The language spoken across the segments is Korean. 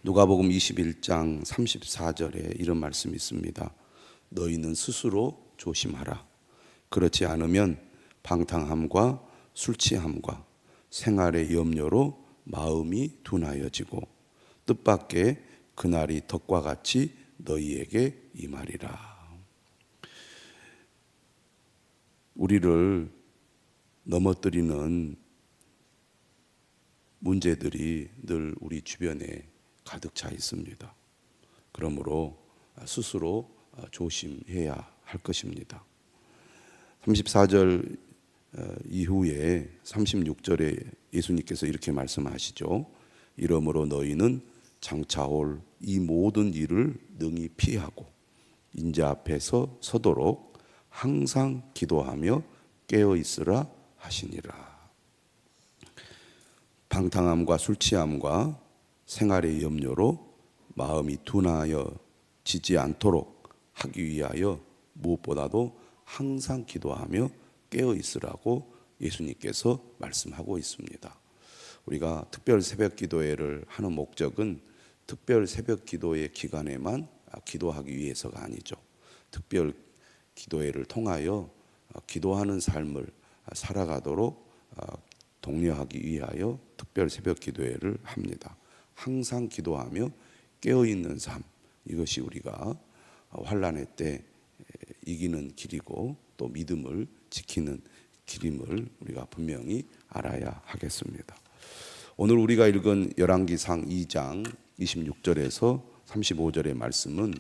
누가복음 21장 34절에 이런 말씀이 있습니다. 너희는 스스로 조심하라. 그렇지 않으면 방탕함과 술 취함과 생활의 염려로 마음이 둔하여지고 뜻밖의 그날이 덕과 같이 너희에게 임하리라. 우리를 넘어뜨리는 문제들이 늘 우리 주변에 가득 차 있습니다. 그러므로 스스로 조심해야 할 것입니다. 34절 이후에 36절에 예수님께서 이렇게 말씀하시죠. 이러므로 너희는 장차 올 이 모든 일을 능히 피하고 인자 앞에서 서도록 항상 기도하며 깨어 있으라 하시니라. 방탕함과 술 취함과 생활의 염려로 마음이 둔하여지지 않도록 하기 위하여 무엇보다도 항상 기도하며 깨어 있으라고 예수님께서 말씀하고 있습니다. 우리가 특별 새벽 기도회를 하는 목적은 특별 새벽 기도회 기간에만 기도하기 위해서가 아니죠. 특별 기도회를 통하여 기도하는 삶을 살아가도록 독려하기 위하여 특별 새벽 기도회를 합니다. 항상 기도하며 깨어있는 삶, 이것이 우리가 환난의 때 이기는 길이고 또 믿음을 지키는 길임을 우리가 분명히 알아야 하겠습니다. 오늘 우리가 읽은 열왕기상 2장 26절에서 35절의 말씀은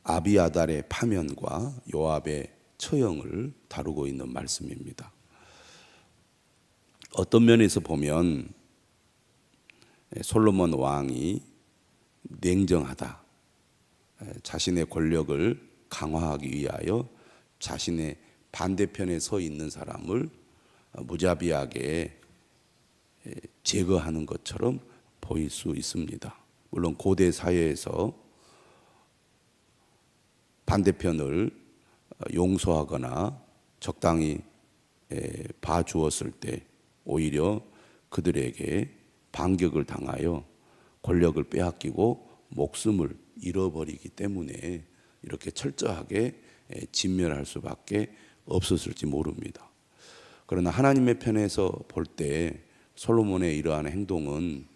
아비아달의 파면과 요압의 처형을 다루고 있는 말씀입니다. 어떤 면에서 보면 솔로몬 왕이 냉정하다, 자신의 권력을 강화하기 위하여 자신의 반대편에 서 있는 사람을 무자비하게 제거하는 것처럼 보일 수 있습니다. 물론 고대 사회에서 반대편을 용서하거나 적당히 봐주었을 때 오히려 그들에게 반격을 당하여 권력을 빼앗기고 목숨을 잃어버리기 때문에 이렇게 철저하게 진멸할 수밖에 없었을지 모릅니다. 그러나 하나님의 편에서 볼 때 솔로몬의 이러한 행동은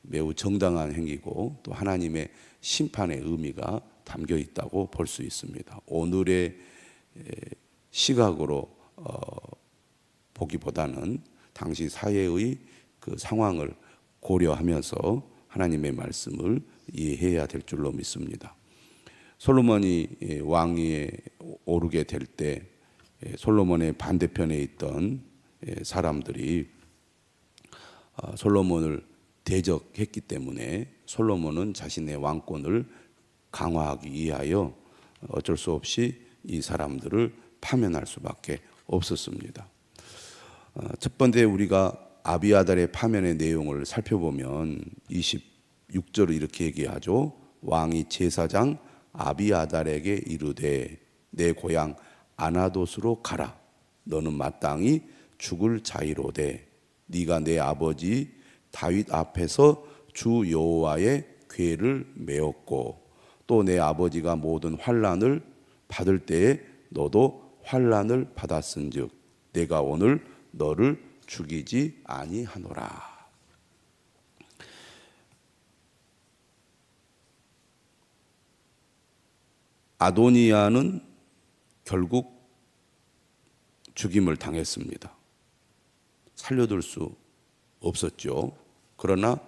매우 정당한 행위고 또 하나님의 심판의 의미가 담겨 있다고 볼 수 있습니다. 오늘의 시각으로 보기보다는 당시 사회의 그 상황을 고려하면서 하나님의 말씀을 이해해야 될 줄로 믿습니다. 솔로몬이 왕위에 오르게 될 때 솔로몬의 반대편에 있던 사람들이 솔로몬을 대적했기 때문에 솔로몬은 자신의 왕권을 강화하기 위하여 어쩔 수 없이 이 사람들을 파면할 수밖에 없었습니다. 첫 번째 우리가 아비아달의 파면의 내용을 살펴보면 26절을 이렇게 얘기하죠. 왕이 제사장 아비아달에게 이르되 내 고향 아나돗으로 가라. 너는 마땅히 죽을 자이로되 네가 내 아버지 다윗 앞에서 주 여호와의 궤를 메었고 또 내 아버지가 모든 환난을 받을 때에 너도 환난을 받았은즉 내가 오늘 너를 죽이지 아니하노라. 아도니아는 결국 죽임을 당했습니다. 살려둘 수 없었죠. 그러나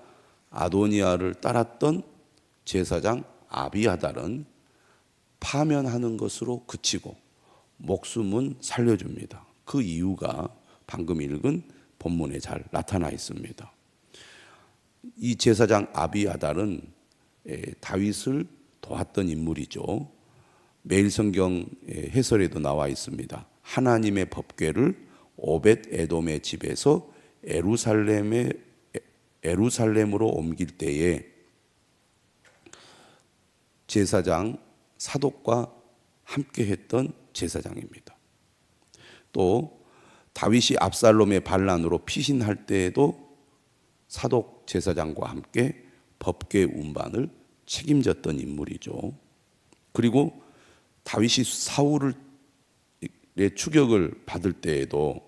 아도니아를 따랐던 제사장 아비아달은 파면하는 것으로 그치고 목숨은 살려줍니다. 그 이유가 방금 읽은 본문에 잘 나타나 있습니다. 이 제사장 아비아달은 다윗을 도왔던 인물이죠. 매일 성경 해설에도 나와 있습니다. 하나님의 법궤를 오벳 에돔의 집에서 에루살렘으로 옮길 때에 제사장 사독과 함께 했던 제사장입니다. 또 다윗이 압살롬의 반란으로 피신할 때에도 사독 제사장과 함께 법궤 운반을 책임졌던 인물이죠. 그리고 다윗이 사울의 추격을 받을 때에도,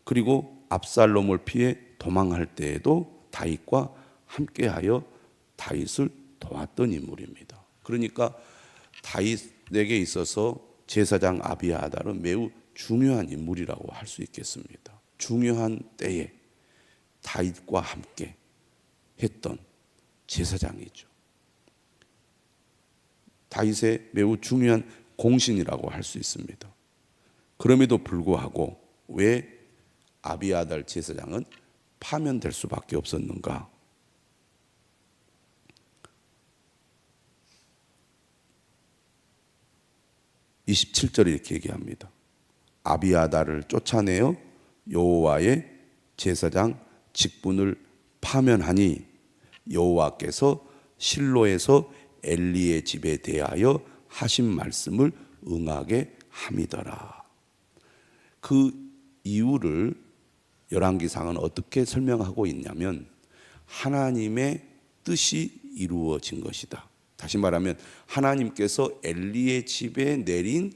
그리고 압살롬을 피해 도망할 때에도 다윗과 함께하여 다윗을 도왔던 인물입니다. 그러니까 다윗에게 있어서 제사장 아비아달은 매우 중요한 인물이라고 할 수 있겠습니다. 중요한 때에 다윗과 함께 했던 제사장이죠. 다윗의 매우 중요한 공신이라고 할 수 있습니다. 그럼에도 불구하고 왜 아비아달 제사장은 파면될 수밖에 없었는가? 27절에 이렇게 얘기합니다. 아비아달을 쫓아내어 여호와의 제사장 직분을 파면하니 여호와께서 실로에서 엘리의 집에 대하여 하신 말씀을 응하게 함이더라. 그 이유를 열왕기상은 어떻게 설명하고 있냐면 하나님의 뜻이 이루어진 것이다. 다시 말하면 하나님께서 엘리의 집에 내린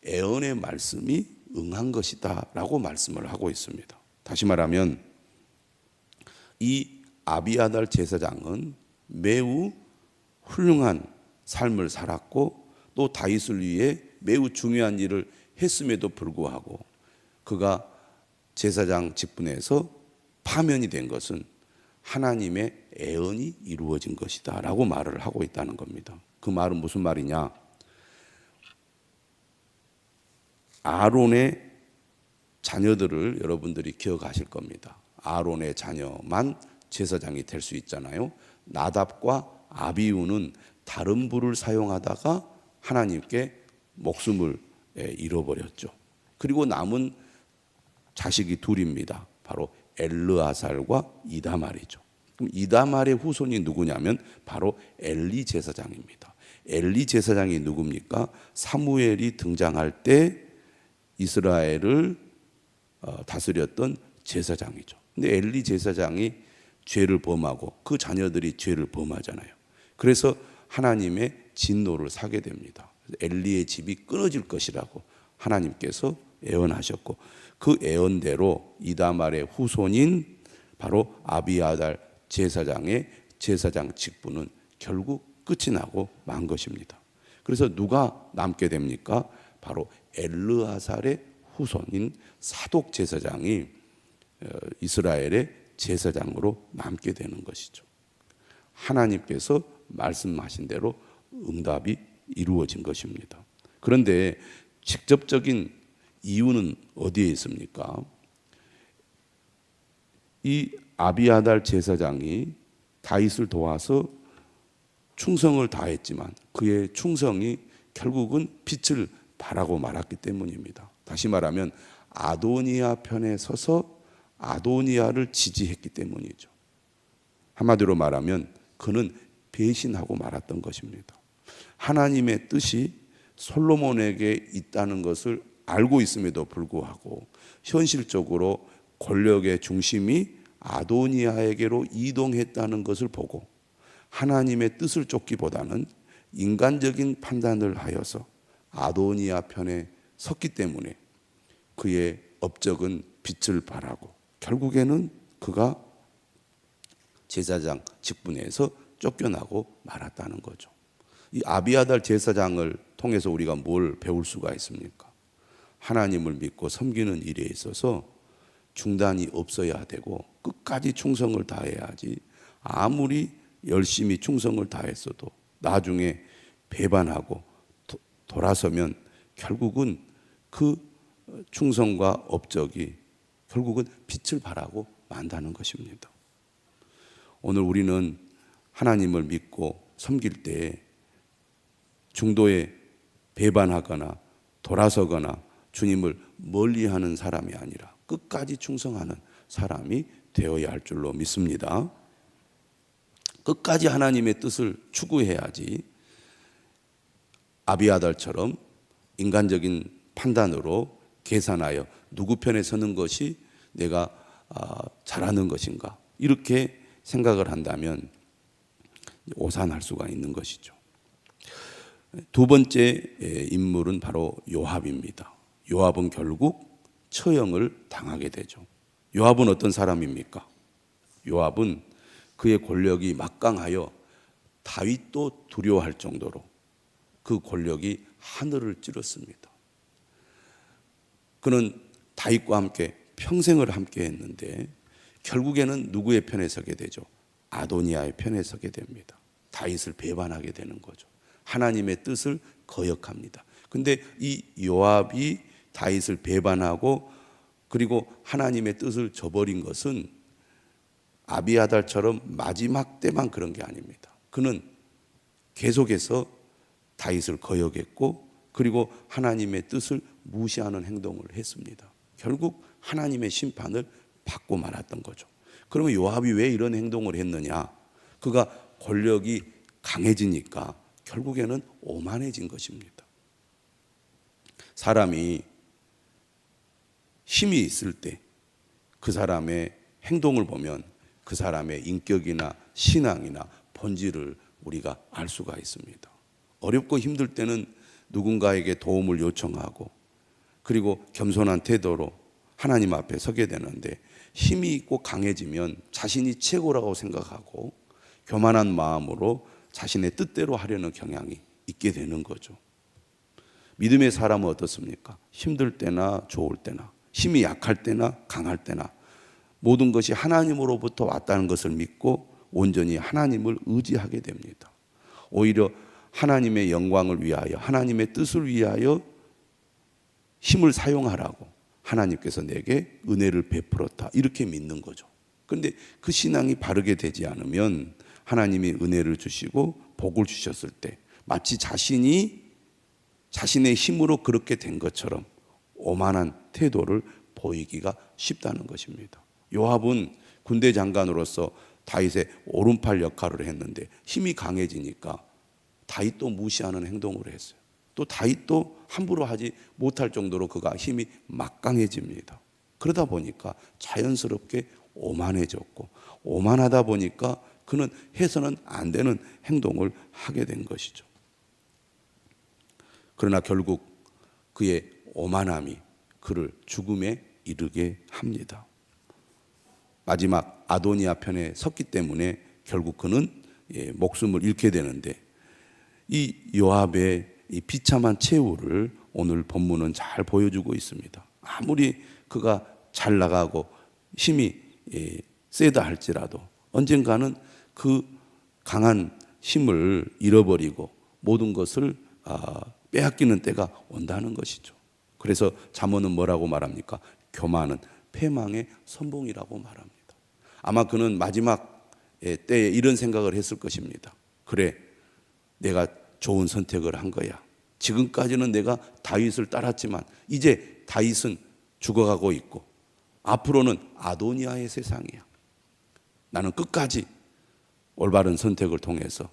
예언의 말씀이 응한 것이다 라고 말씀을 하고 있습니다. 다시 말하면 이 아비아달 제사장은 매우 훌륭한 삶을 살았고 또 다윗을 위해 매우 중요한 일을 했음에도 불구하고 그가 제사장 직분에서 파면이 된 것은 하나님의 예언이 이루어진 것이다 라고 말을 하고 있다는 겁니다. 그 말은 무슨 말이냐? 아론의 자녀들을 여러분들이 기억하실 겁니다. 아론의 자녀만 제사장이 될 수 있잖아요. 나답과 아비후는 다른 불을 사용하다가 하나님께 목숨을 잃어버렸죠. 그리고 남은 자식이 둘입니다. 바로 엘르아살과 이다말이죠. 그럼 이다말의 후손이 누구냐면 바로 엘리 제사장입니다. 엘리 제사장이 누굽니까? 사무엘이 등장할 때 이스라엘을 다스렸던 제사장이죠. 근데 엘리 제사장이 죄를 범하고 그 자녀들이 죄를 범하잖아요. 그래서 하나님의 진노를 사게 됩니다. 엘리의 집이 끊어질 것이라고 하나님께서 예언하셨고 그 예언대로 이다말의 후손인 바로 아비아달 제사장의 제사장 직분은 결국 끝이 나고 만 것입니다. 그래서 누가 남게 됩니까? 바로 엘르아살의 후손인 사독 제사장이 이스라엘의 제사장으로 남게 되는 것이죠. 하나님께서 말씀하신 대로 응답이 이루어진 것입니다. 그런데 직접적인 이유는 어디에 있습니까? 이 아비아달 제사장이 다윗을 도와서 충성을 다했지만 그의 충성이 결국은 빛을 발하고 말았기 때문입니다. 다시 말하면 아도니아 편에 서서 아도니아를 지지했기 때문이죠. 한마디로 말하면 그는 배신하고 말았던 것입니다. 하나님의 뜻이 솔로몬에게 있다는 것을 알고 있음에도 불구하고 현실적으로 권력의 중심이 아도니아에게로 이동했다는 것을 보고 하나님의 뜻을 쫓기보다는 인간적인 판단을 하여서 아도니아 편에 섰기 때문에 그의 업적은 빛을 발하고 결국에는 그가 제사장 직분에서 쫓겨나고 말았다는 거죠. 이 아비아달 제사장을 통해서 우리가 뭘 배울 수가 있습니까? 하나님을 믿고 섬기는 일에 있어서 중단이 없어야 되고 끝까지 충성을 다해야지 아무리 열심히 충성을 다했어도 나중에 배반하고 돌아서면 결국은 그 충성과 업적이 결국은 빛을 발하고 만다는 것입니다. 오늘 우리는 하나님을 믿고 섬길 때 중도에 배반하거나 돌아서거나 주님을 멀리하는 사람이 아니라 끝까지 충성하는 사람이 되어야 할 줄로 믿습니다. 끝까지 하나님의 뜻을 추구해야지 아비아달처럼 인간적인 판단으로 계산하여 누구 편에 서는 것이 내가 잘하는 것인가, 이렇게 생각을 한다면 오산할 수가 있는 것이죠. 두 번째 인물은 바로 요압입니다. 요압은 결국 처형을 당하게 되죠. 요압은 어떤 사람입니까? 요압은 그의 권력이 막강하여 다윗도 두려워할 정도로 그 권력이 하늘을 찌르습니다. 그는 다윗과 함께 평생을 함께 했는데 결국에는 누구의 편에 서게 되죠? 아도니아의 편에 서게 됩니다. 다윗을 배반하게 되는 거죠. 하나님의 뜻을 거역합니다. 근데 이 요압이 다윗을 배반하고 그리고 하나님의 뜻을 저버린 것은 아비아달처럼 마지막 때만 그런 게 아닙니다. 그는 계속해서 다윗을 거역했고 그리고 하나님의 뜻을 무시하는 행동을 했습니다. 결국 하나님의 심판을 받고 말았던 거죠. 그러면 요압이 왜 이런 행동을 했느냐? 그가 권력이 강해지니까 결국에는 오만해진 것입니다. 사람이 힘이 있을 때 그 사람의 행동을 보면 그 사람의 인격이나 신앙이나 본질을 우리가 알 수가 있습니다. 어렵고 힘들 때는 누군가에게 도움을 요청하고 그리고 겸손한 태도로 하나님 앞에 서게 되는데 힘이 있고 강해지면 자신이 최고라고 생각하고 교만한 마음으로 자신의 뜻대로 하려는 경향이 있게 되는 거죠. 믿음의 사람은 어떻습니까? 힘들 때나 좋을 때나 힘이 약할 때나 강할 때나 모든 것이 하나님으로부터 왔다는 것을 믿고 온전히 하나님을 의지하게 됩니다. 오히려 하나님의 영광을 위하여 하나님의 뜻을 위하여 힘을 사용하라고 하나님께서 내게 은혜를 베풀었다, 이렇게 믿는 거죠. 그런데 그 신앙이 바르게 되지 않으면 하나님이 은혜를 주시고 복을 주셨을 때 마치 자신이 자신의 힘으로 그렇게 된 것처럼 오만한 태도를 보이기가 쉽다는 것입니다. 요압은 군대 장관으로서 다윗의 오른팔 역할을 했는데 힘이 강해지니까 다윗도 무시하는 행동을 했어요. 또 다윗도 함부로 하지 못할 정도로 그가 힘이 막강해집니다. 그러다 보니까 자연스럽게 오만해졌고 오만하다 보니까 그는 해서는 안 되는 행동을 하게 된 것이죠. 그러나 결국 그의 오만함이 그를 죽음에 이르게 합니다. 마지막 아도니아 편에 섰기 때문에 결국 그는 목숨을 잃게 되는데 이 요압의 이 비참한 최후를 오늘 본문은 잘 보여주고 있습니다. 아무리 그가 잘 나가고 힘이 세다 할지라도 언젠가는 그 강한 힘을 잃어버리고 모든 것을 빼앗기는 때가 온다는 것이죠. 그래서 잠언은 뭐라고 말합니까? 교만은 패망의 선봉이라고 말합니다. 아마 그는 마지막 때에 이런 생각을 했을 것입니다. 그래, 내가 좋은 선택을 한 거야. 지금까지는 내가 다윗을 따랐지만 이제 다윗은 죽어가고 있고 앞으로는 아도니아의 세상이야. 나는 끝까지 올바른 선택을 통해서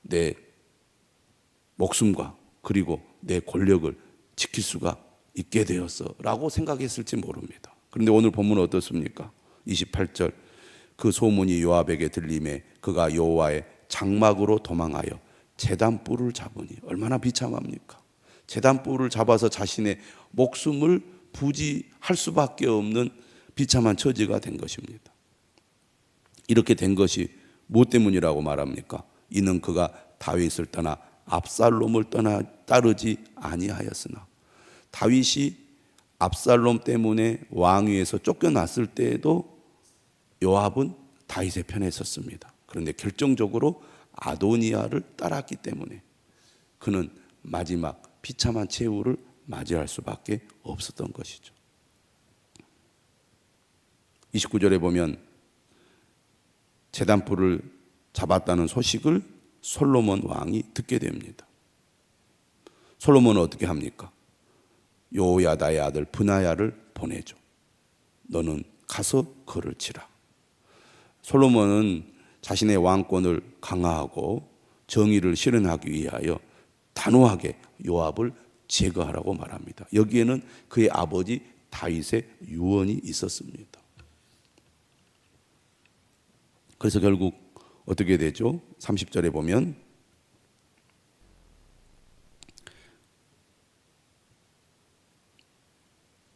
내 목숨과 그리고 내 권력을 지킬 수가 있게 되었어 라고 생각했을지 모릅니다. 그런데 오늘 본문은 어떻습니까? 28절, 그 소문이 요압에게 들림에 그가 여호와의 장막으로 도망하여 제단뿔을 잡으니. 얼마나 비참합니까? 제단뿔을 잡아서 자신의 목숨을 부지할 수밖에 없는 비참한 처지가 된 것입니다. 이렇게 된 것이 무엇 때문이라고 말합니까? 이는 그가 다윗을 떠나 압살롬을 따르지 아니하였으나. 다윗이 압살롬 때문에 왕위에서 쫓겨났을 때에도 요압은 다윗의 편에 섰습니다. 그런데 결정적으로 아도니아를 따랐기 때문에 그는 마지막 비참한 최후를 맞이할 수밖에 없었던 것이죠. 29절에 보면 제단뿔을 잡았다는 소식을 솔로몬 왕이 듣게 됩니다. 솔로몬은 어떻게 합니까? 요야다의 아들 브나야를 보내죠. 너는 가서 그를 치라. 솔로몬은 자신의 왕권을 강화하고 정의를 실현하기 위하여 단호하게 요압을 제거하라고 말합니다. 여기에는 그의 아버지 다윗의 유언이 있었습니다. 그래서 결국 어떻게 되죠? 30절에 보면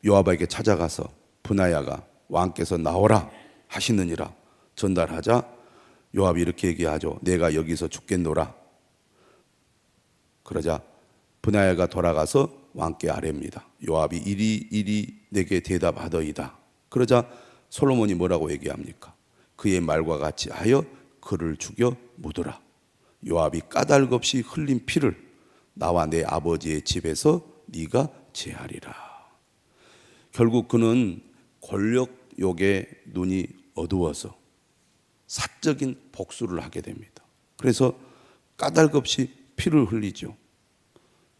요압에게 찾아가서 브나야가 왕께서 나오라 하시느니라 전달하자 요압이 이렇게 얘기하죠. 내가 여기서 죽겠노라. 그러자 브나야가 돌아가서 왕께 아뢰입니다. 요압이 이리 내게 대답하더이다. 그러자 솔로몬이 뭐라고 얘기합니까? 그의 말과 같이 하여 그를 죽여 묻으라. 요압이 까닭없이 흘린 피를 나와 내 아버지의 집에서 네가 제하리라. 결국 그는 권력욕에 눈이 어두워서 사적인 복수를 하게 됩니다. 그래서 까닭없이 피를 흘리죠.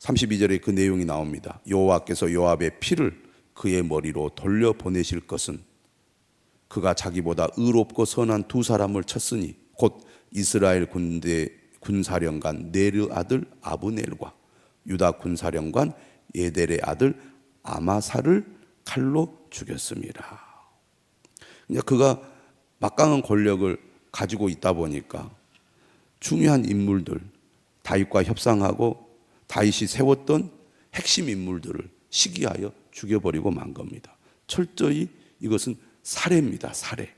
32절에 그 내용이 나옵니다. 여호와께서 요압의 피를 그의 머리로 돌려보내실 것은 그가 자기보다 의롭고 선한 두 사람을 쳤으니 곧 이스라엘 군대 군사령관 네르 아들 아브넬과 유다 군사령관 예델의 아들 아마사를 칼로 죽였습니다. 그가 막강한 권력을 가지고 있다 보니까 중요한 인물들, 다윗과 협상하고 다윗이 세웠던 핵심 인물들을 시기하여 죽여버리고 만 겁니다. 철저히 이것은 살해입니다. 살해.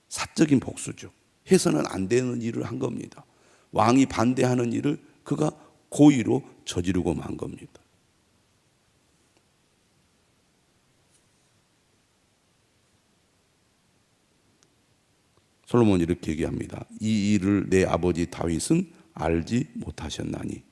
사적인 복수죠. 해서는 안 되는 일을 한 겁니다. 왕이 반대하는 일을 그가 고의로 저지르고 만 겁니다. 솔로몬이 이렇게 얘기합니다. 이 일을 내 아버지 다윗은 알지 못하셨나니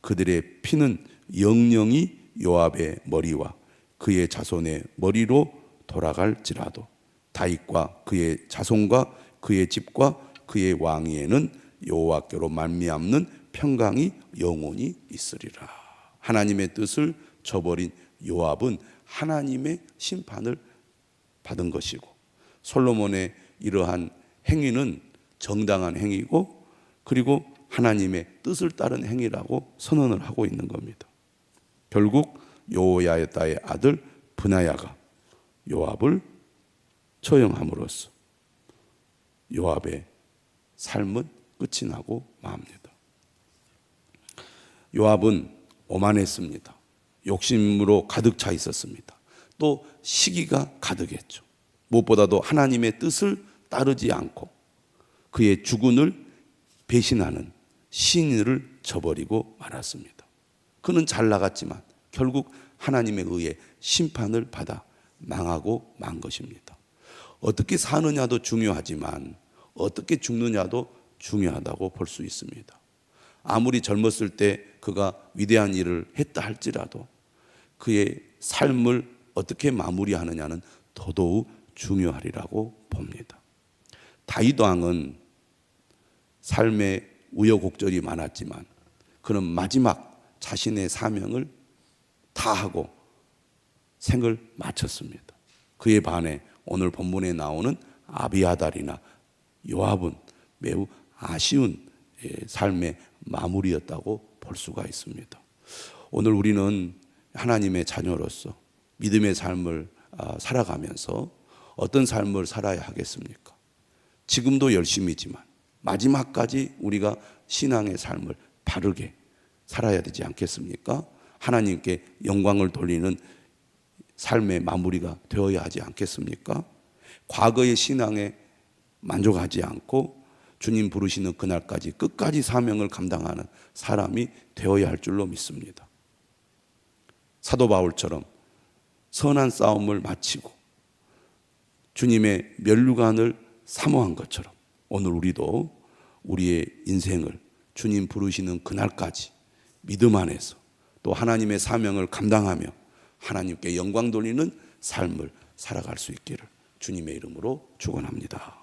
그들의 피는 영영이 요압의 머리와 그의 자손의 머리로 돌아갈지라도 다윗과 그의 자손과 그의 집과 그의 왕위에는 여호와께로 말미암는 평강이 영원히 있으리라. 하나님의 뜻을 저버린 요압은 하나님의 심판을 받은 것이고 솔로몬의 이러한 행위는 정당한 행위고 그리고 하나님의 뜻을 따른 행위라고 선언을 하고 있는 겁니다. 결국 여호야다의 아들 브나야가 요압을 처형함으로써 요압의 삶은 끝이 나고 맙니다. 요압은 오만했습니다. 욕심으로 가득 차 있었습니다. 또 시기가 가득했죠. 무엇보다도 하나님의 뜻을 따르지 않고 그의 주군을 배신하는 신의를 저버리고 말았습니다. 그는 잘 나갔지만 결국 하나님에 의해 심판을 받아 망하고 만 것입니다. 어떻게 사느냐도 중요하지만 어떻게 죽느냐도 중요하다고 볼 수 있습니다. 아무리 젊었을 때 그가 위대한 일을 했다 할지라도 그의 삶을 어떻게 마무리하느냐는 더더욱 중요하리라고 봅니다. 다윗 왕은 삶의 우여곡절이 많았지만 그는 마지막 자신의 사명을 다하고 생을 마쳤습니다. 그에 반해 오늘 본문에 나오는 아비아달이나 요압은 매우 아쉬운 삶의 마무리였다고 볼 수가 있습니다. 오늘 우리는 하나님의 자녀로서 믿음의 삶을 살아가면서 어떤 삶을 살아야 하겠습니까? 지금도 열심이지만 마지막까지 우리가 신앙의 삶을 바르게 살아야 되지 않겠습니까? 하나님께 영광을 돌리는 삶의 마무리가 되어야 하지 않겠습니까? 과거의 신앙에 만족하지 않고 주님 부르시는 그날까지 끝까지 사명을 감당하는 사람이 되어야 할 줄로 믿습니다. 사도 바울처럼 선한 싸움을 마치고 주님의 면류관을 사모한 것처럼 오늘 우리도 우리의 인생을 주님 부르시는 그날까지 믿음 안에서 또 하나님의 사명을 감당하며 하나님께 영광 돌리는 삶을 살아갈 수 있기를 주님의 이름으로 축원합니다.